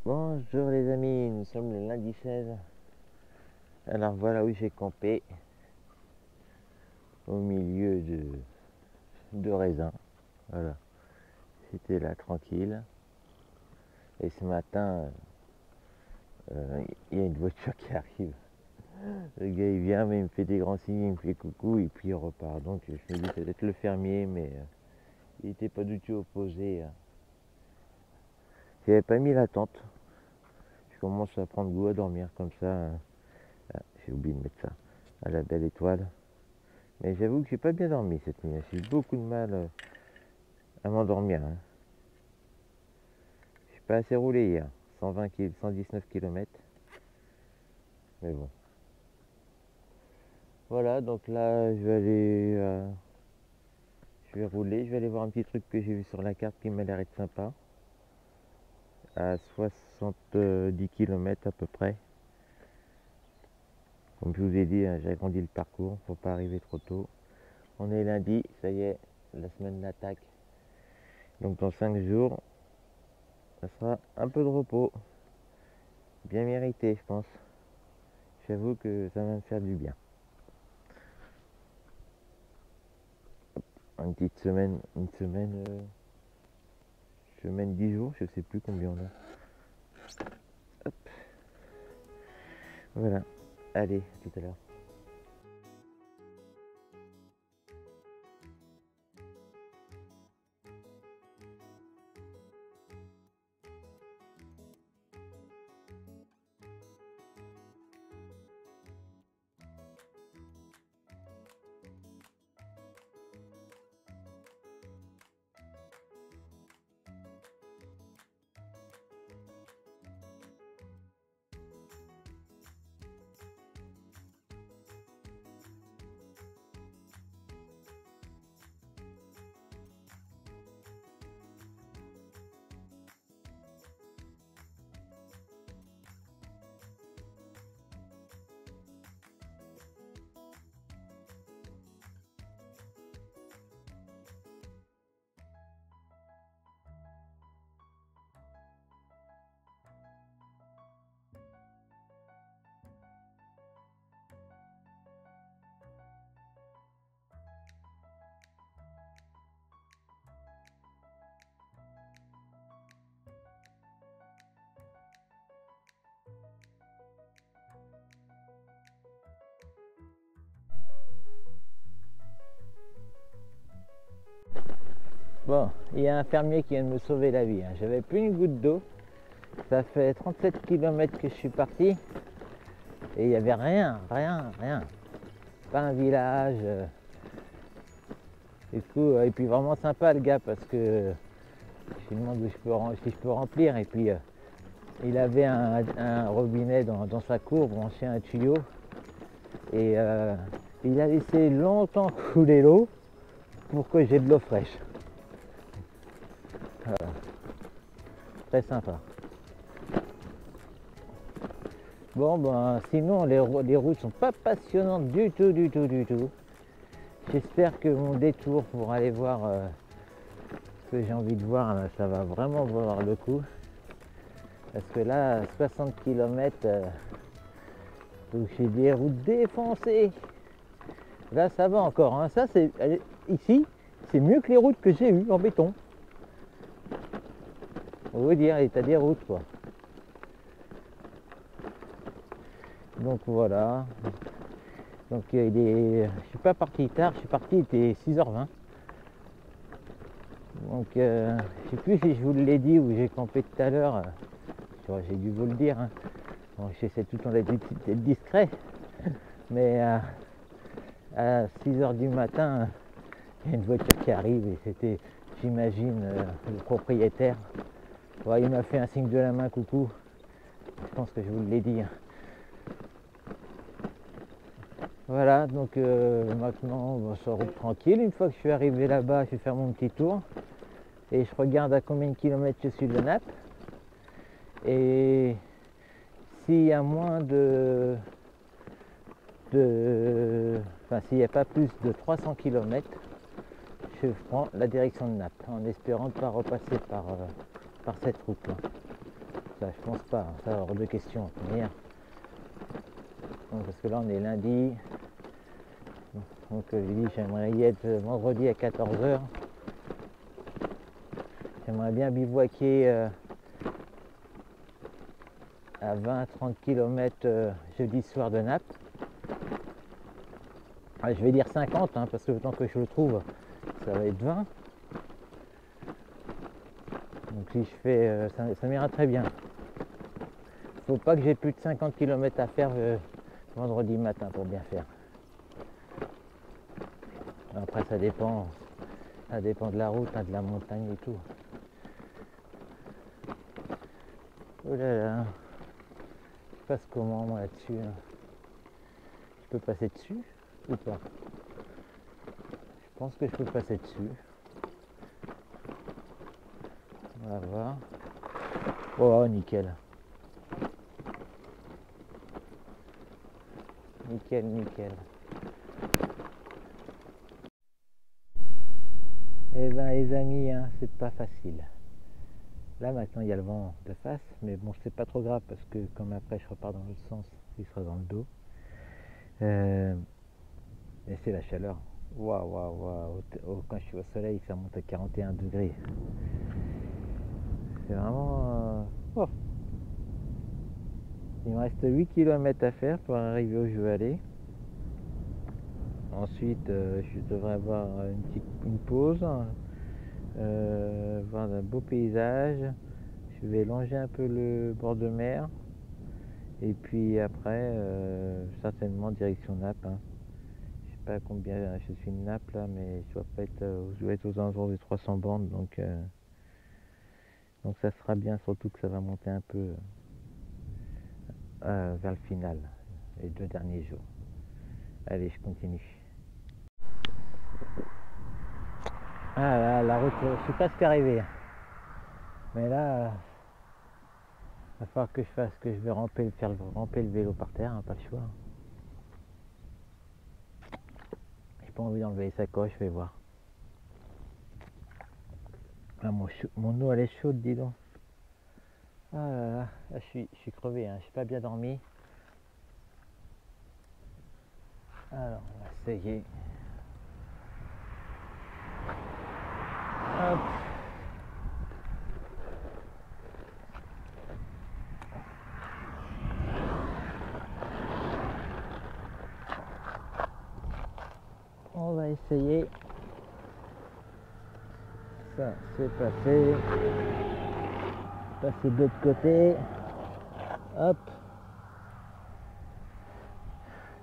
Bonjour les amis, nous sommes le lundi 16. Alors voilà où j'ai campé, au milieu de raisins. Voilà, j'étais là tranquille. Et ce matin, il y a une voiture qui arrive. Le gars il vient, mais il me fait des grands signes, il me fait coucou et puis il repart. Donc je me dis peut-être le fermier, mais il n'était pas du tout opposé. J'avais pas mis la tente. Je commence à prendre goût à dormir comme ça. Ah, j'ai oublié de mettre ça à la belle étoile. Mais j'avoue que j'ai pas bien dormi cette nuit. J'ai eu beaucoup de mal à m'endormir. Je suis pas assez roulé hier. 120 km, 119 km. Mais bon. Voilà, donc là je vais aller. Je vais rouler. Je vais aller voir un petit truc que j'ai vu sur la carte qui m'a l'air être sympa. À 70 km à peu près. Comme je vous ai dit, j'ai agrandi le parcours. Faut pas arriver trop tôt. On est lundi, ça y est, la semaine d'attaque. Donc dans 5 jours, ça sera un peu de repos. Bien mérité, je pense. J'avoue que ça va me faire du bien. Une petite semaine, semaine 10 jours, je sais plus combien on a. Hop. Voilà. Allez, à tout à l'heure. Bon, il y a un fermier qui vient de me sauver la vie. J'avais plus une goutte d'eau. Ça fait 37 km que je suis parti. Et il n'y avait rien. Pas un village. Du coup, et puis vraiment sympa le gars parce que je lui demande si je peux remplir. Et puis il avait un robinet dans sa cour, branché un tuyau. Et il a laissé longtemps couler l'eau pour que j'ai de l'eau fraîche. Voilà. Très sympa. Bon, ben, sinon, les routes sont pas passionnantes du tout. J'espère que mon détour pour aller voir ce que j'ai envie de voir, là, ça va vraiment valoir le coup. Parce que là, 60 km, donc j'ai des routes défoncées. Là, ça va encore. Hein. Ça, ici, c'est mieux que les routes que j'ai eues en béton. On veut dire l'état des routes, quoi. Donc voilà. Donc je suis pas parti tard, je suis parti, il était 6h20. Donc je sais plus si je vous l'ai dit ou j'ai campé tout à l'heure. J'ai dû vous le dire. Hein. Bon, j'essaie tout le temps d'être discret. Mais à 6h du matin, il y a une voiture qui arrive et c'était, j'imagine, le propriétaire. Ouais, il m'a fait un signe de la main, coucou. Je pense que je vous l'ai dit. Voilà, donc maintenant on se roule tranquille. Une fois que je suis arrivé là-bas, je vais faire mon petit tour. Et je regarde à combien de kilomètres je suis de Naples. Et s'il y a moins enfin s'il n'y a pas plus de 300 km, je prends la direction de Naples en espérant ne pas repasser par cette route-là. Ça, je pense pas, ça hors de question. Donc, parce que là, on est lundi. Donc, je dis, j'aimerais y être vendredi à 14h. J'aimerais bien bivouaquer à 20-30 km jeudi soir de Naples. Je vais dire 50, hein, parce que le temps que je le trouve, ça va être 20. Donc si je fais, ça m'ira très bien. Faut pas que j'ai plus de 50 km à faire vendredi matin pour bien faire. Après ça dépend de la route, hein, de la montagne et tout. Oh là là, je passe comment moi là-dessus hein. Je peux passer dessus ou pas? Je pense que je peux passer dessus. On va voir. Oh nickel. Nickel, nickel. Eh ben les amis, hein, c'est pas facile. Là maintenant il y a le vent de face, mais bon c'est pas trop grave parce que comme après je repars dans l'autre sens, il sera dans le dos. Et c'est la chaleur. Waouh, waouh, waouh. Quand je suis au soleil, ça monte à 41 degrés. C'est vraiment... Oh. Il me reste 8 km à faire pour arriver où je veux aller. Ensuite, je devrais avoir une pause, voir un beau paysage. Je vais longer un peu le bord de mer. Et puis après, certainement direction Naples. Hein. Je sais pas combien je suis de Naples là, mais je dois être aux alentours de 300 bornes. Donc ça sera bien, surtout que ça va monter un peu vers le final, les 2 derniers jours. Allez, je continue. Ah là, la route, je suis presque arrivé. Mais là, il va falloir que je fasse, que je vais faire ramper le vélo par terre, hein, pas le choix. J'ai pas envie d'enlever les sacoches, je vais voir. Ah, mon eau elle est chaude, dis donc. Ah là, je suis crevé, hein, j'ai pas bien dormi. Alors, on va essayer. Hop. On va essayer. Ça, c'est passé. Passer de l'autre côté. Hop.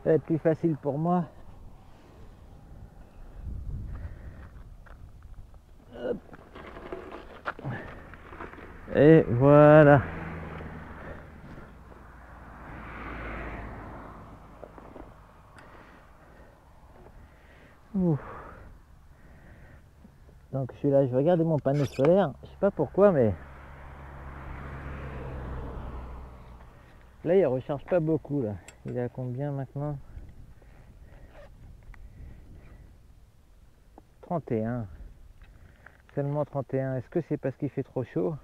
Ça va être plus facile pour moi. Hop. Et voilà. Ouf. Donc je suis là, je vais regarder mon panneau solaire. Je sais pas pourquoi, mais là il recharge pas beaucoup là. Il est à combien maintenant? 31. Seulement 31. Est-ce que c'est parce qu'il fait trop chaud?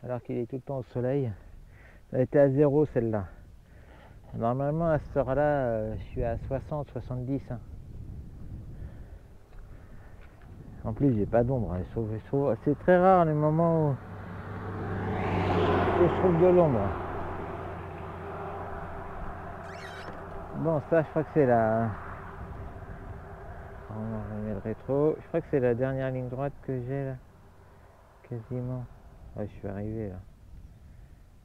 Alors qu'il est tout le temps au soleil. Elle était à 0 celle-là. Normalement à cette heure-là, je suis à 60, 70. Hein. En plus, j'ai pas d'ombre. Hein. C'est très rare les moments où je trouve de l'ombre. Bon, ça, je crois que c'est la... On remet le rétro. Je crois que c'est la dernière ligne droite que j'ai là. Quasiment. Ouais, je suis arrivé là.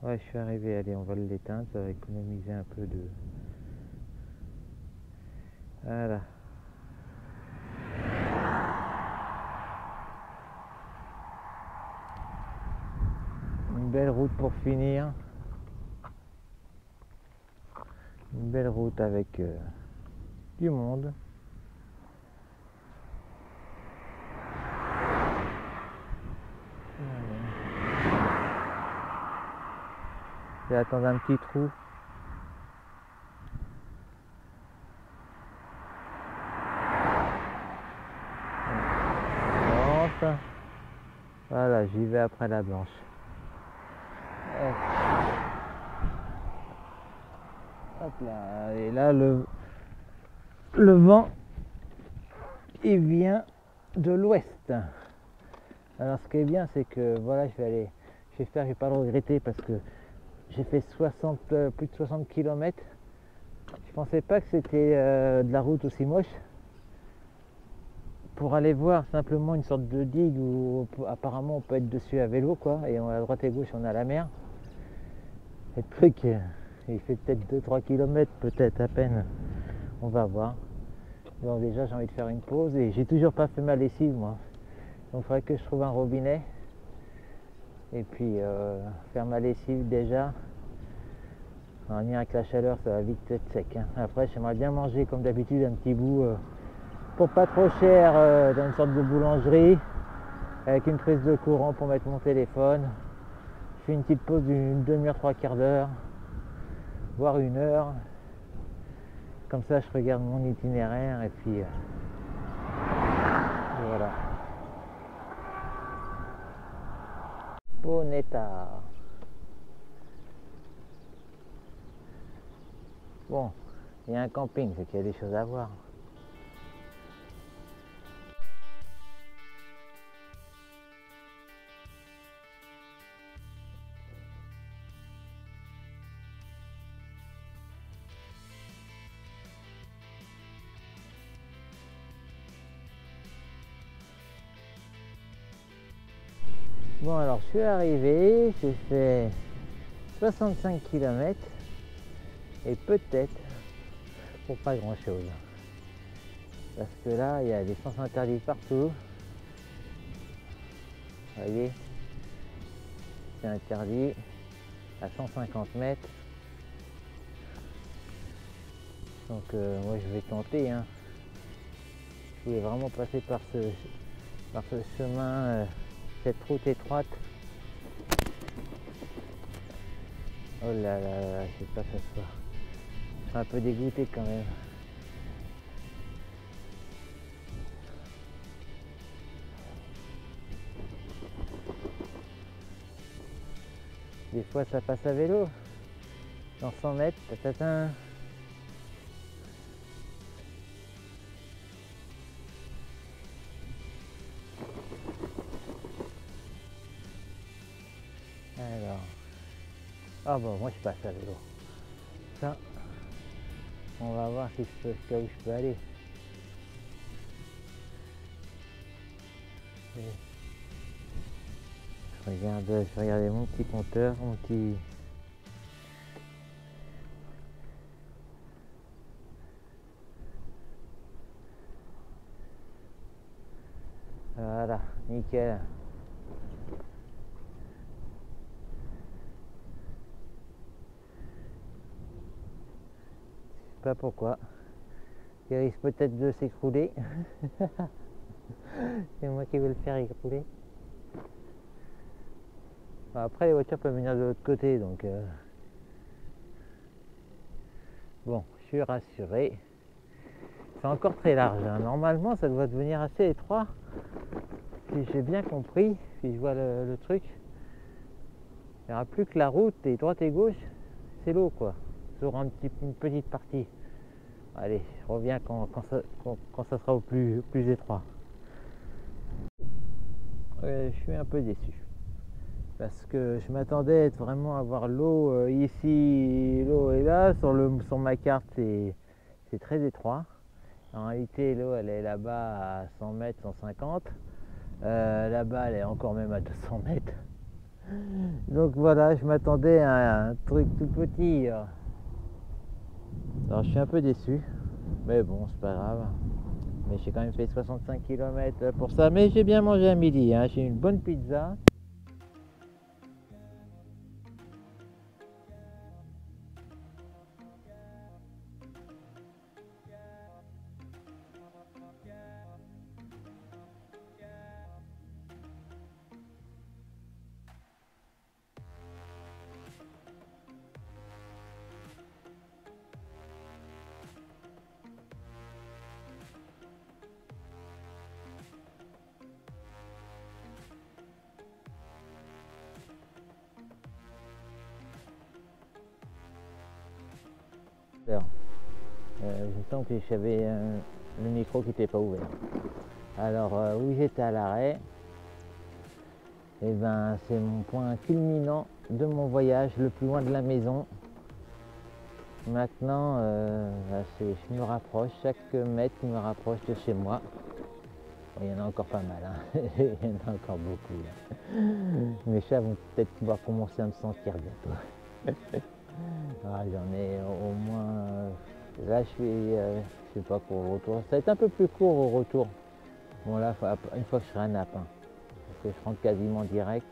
Ouais, je suis arrivé. Allez, on va l'éteindre. Ça va économiser un peu de... Voilà. Une belle route pour finir. Une belle route avec du monde. Je vais attendre un petit trou. Voilà, j'y vais après la blanche. Hop. Hop là, et là le vent il vient de l'ouest. Alors ce qui est bien c'est que voilà, j'espère que je vais pas le regretter parce que j'ai fait plus de 60 km. Je pensais pas que c'était de la route aussi moche. Pour aller voir simplement une sorte de digue où apparemment on peut être dessus à vélo quoi, et à droite et gauche on a la mer. Et le truc il fait peut-être 2-3 km peut-être à peine. On va voir. Donc déjà j'ai envie de faire une pause et j'ai toujours pas fait ma lessive moi. Donc il faudrait que je trouve un robinet. Et puis faire ma lessive déjà. En lien avec la chaleur ça va vite être sec. Hein. Après j'aimerais bien manger comme d'habitude un petit bout pour pas trop cher dans une sorte de boulangerie. Avec une prise de courant pour mettre mon téléphone. Je fais une petite pause d'une demi-heure, trois quarts d'heure, voire une heure. Comme ça, je regarde mon itinéraire et puis voilà. Bon état. Bon, il y a un camping, c'est qu'il y a des choses à voir. Bon alors je suis arrivé, j'ai fait 65 km et peut-être pour pas grand chose. Parce que là il y a des sens interdits partout. Vous voyez, c'est interdit à 150 mètres. Donc moi je vais tenter. Hein. Je voulais vraiment passer par ce chemin, cette route étroite. Oh là là là, je sais pas que ça soit. Je suis un peu dégoûté quand même. Des fois ça passe à vélo. Dans 100 mètres, tatatin. Alors. Ah bon, moi je passe à vélo. Ça, on va voir si je peux, jusqu'à où je peux aller. Je vais regarder mon petit compteur, mon petit. Voilà, nickel. Je sais pas pourquoi. Il risque peut-être de s'écrouler. C'est moi qui vais le faire écrouler. Après les voitures peuvent venir de l'autre côté donc bon, je suis rassuré. C'est encore très large, hein. Normalement ça doit devenir assez étroit. Si j'ai bien compris, si je vois le truc, il n'y aura plus que la route et droite et gauche, c'est l'eau quoi. Sur une petite partie. Allez, je reviens quand ça sera au plus étroit. Je suis un peu déçu. Parce que je m'attendais à être vraiment à voir l'eau ici, l'eau est là. Sur ma carte, c'est très étroit. En réalité, l'eau, elle est là-bas à 100 mètres, 150. Là-bas, elle est encore même à 200 mètres. Donc voilà, je m'attendais à un truc tout petit. Alors, je suis un peu déçu. Mais bon, c'est pas grave. Mais j'ai quand même fait 65 km pour ça. Mais j'ai bien mangé à midi. Hein. J'ai une bonne pizza. temps que j'avais le micro qui n'était pas ouvert. Alors oui, j'étais à l'arrêt. Et ben c'est mon point culminant de mon voyage le plus loin de la maison. Maintenant, je me rapproche, chaque mètre me rapproche de chez moi. Bon, il y en a encore pas mal, hein. Il y en a encore beaucoup. Là. Mes chats vont peut-être pouvoir commencer à me sentir bientôt. Ah, j'en ai au moins. Là, je sais pas pour le retour. Ça va être un peu plus court au retour. Bon, là, une fois que je serai à Naples, hein, parce que je rentre quasiment direct.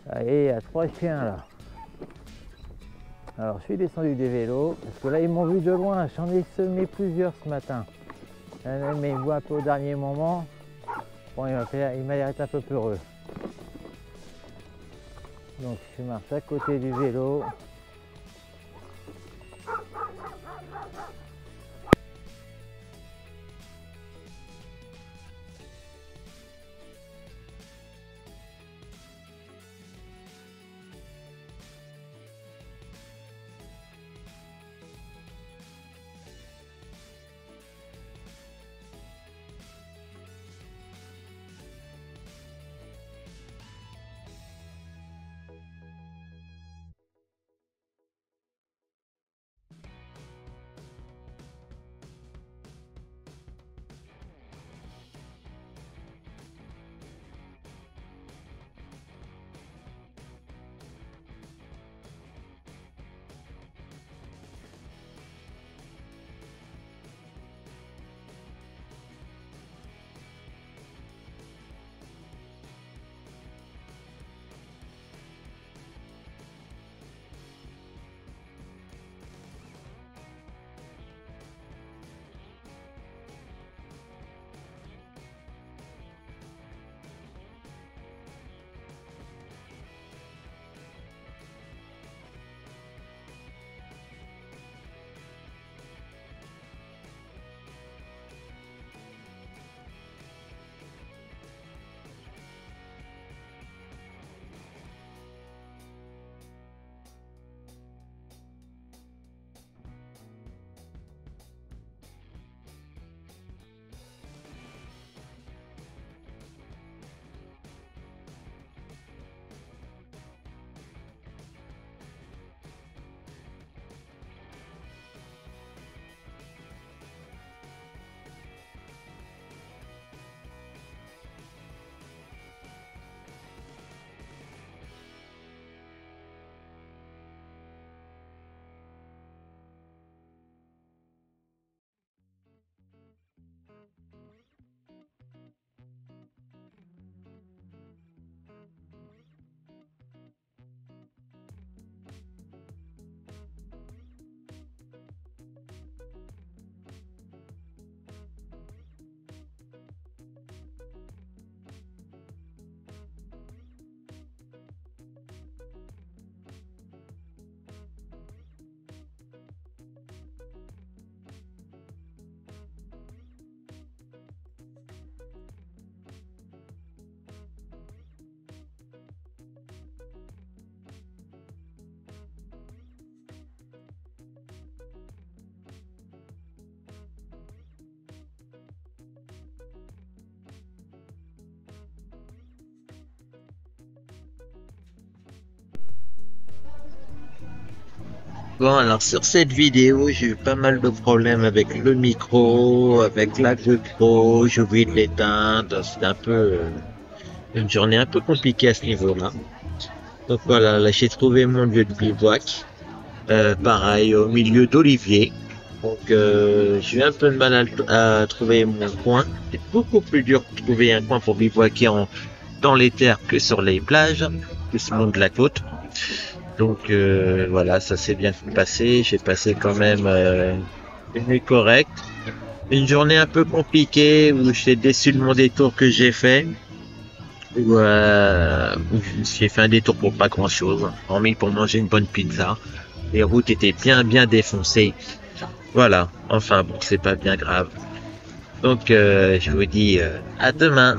Allez, il y a 3 chiens là. Alors je suis descendu des vélos, parce que là ils m'ont vu de loin, j'en ai semé plusieurs ce matin. Mais ils me voient un peu au dernier moment. Bon, il m'a l'air d'être un peu peureux. Donc je marche à côté du vélo. Bon, alors sur cette vidéo, j'ai eu pas mal de problèmes avec le micro, avec la GoPro, j'ai oublié de l'éteindre. C'était un peu une journée un peu compliquée à ce niveau-là. Donc voilà, là j'ai trouvé mon lieu de bivouac, pareil au milieu d'oliviers. Donc j'ai eu un peu de mal à trouver mon coin. C'est beaucoup plus dur de trouver un coin pour bivouaquer dans les terres que sur les plages, que sur le long de la côte. Donc voilà, ça s'est bien passé. J'ai passé quand même une nuit correcte. Une journée un peu compliquée où j'étais déçu de mon détour que j'ai fait. Où j'ai fait un détour pour pas grand chose, hormis pour manger une bonne pizza. Les routes étaient bien défoncées. Voilà, enfin bon, c'est pas bien grave. Donc je vous dis à demain.